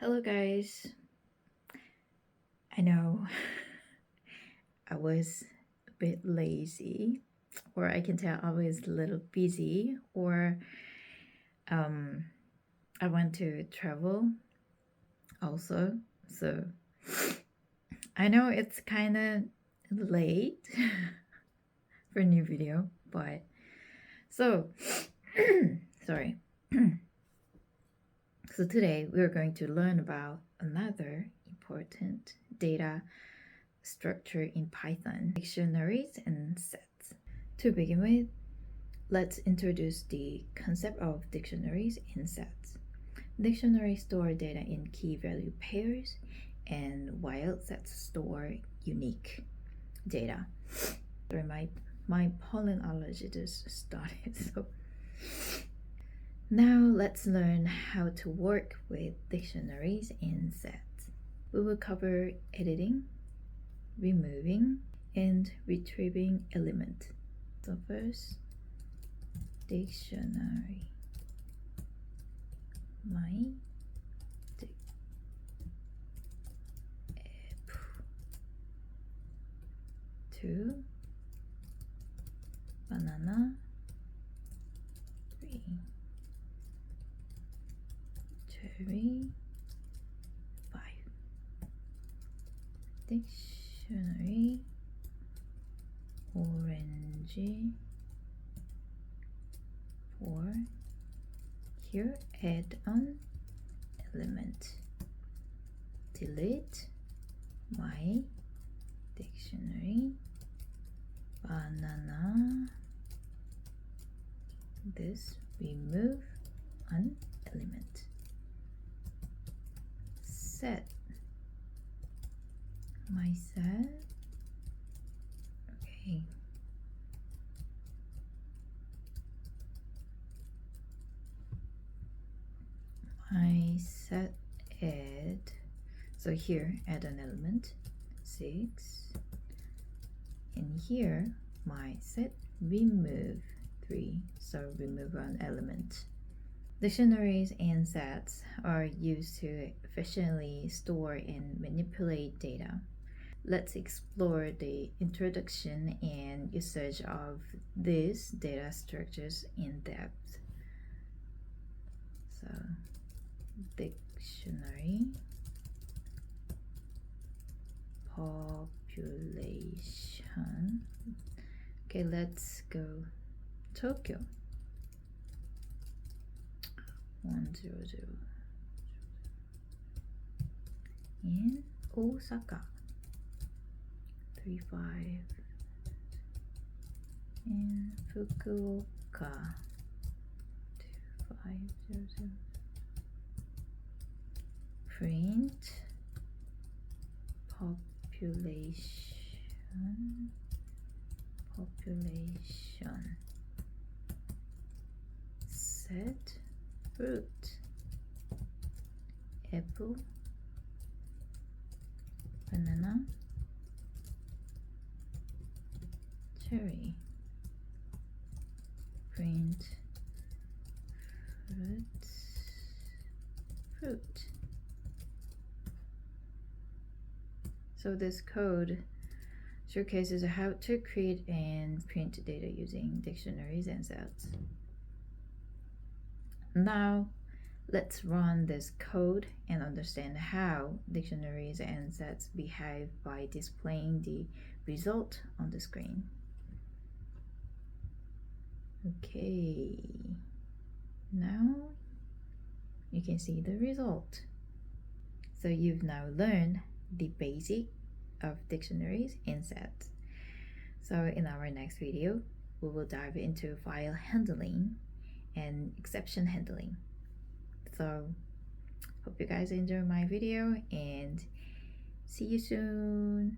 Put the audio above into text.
Hello guys. I know I was a bit lazy, or I can tell I was a little busy, or I want to travel also. So I know it's kind of late for a new video, but so sorry. So today we're going to learn about another important data structure in Python, dictionaries and sets. To begin with, let's introduce the concept of dictionaries and sets. Dictionaries store data in key value pairs, and while sets store unique data. Sorry, my pollen allergy just started, so now let's learn how to work with dictionaries and sets. We will cover editing, removing, and retrieving element. So first, dictionary. My two, banana, three, cherry, five. Dictionary, orange, four. Here add an element. Delete my dictionary, banana. This remove an element. Set my set. Okay. My set add, so here add an element 6, and here my set remove 3, so remove an element. Dictionaries and sets are used to efficiently store and manipulate data. Let's explore the introduction and usage of these data structures in depth. So, dictionary, population. Okay, let's go Tokyo. 100. In Osaka, 35. In Fukuoka, 2500. Print population set fruit, apple, banana, cherry. Print fruit. So this code showcases how to create and print data using dictionaries and sets. Now let's run this code and understand how dictionaries and sets behave by displaying the result on the screen. Okay, now you can see the result. So you've now learned the basic of dictionaries and sets. So in our next video, we will dive into file handling and exception handling. So hope you guys enjoy my video and see you soon.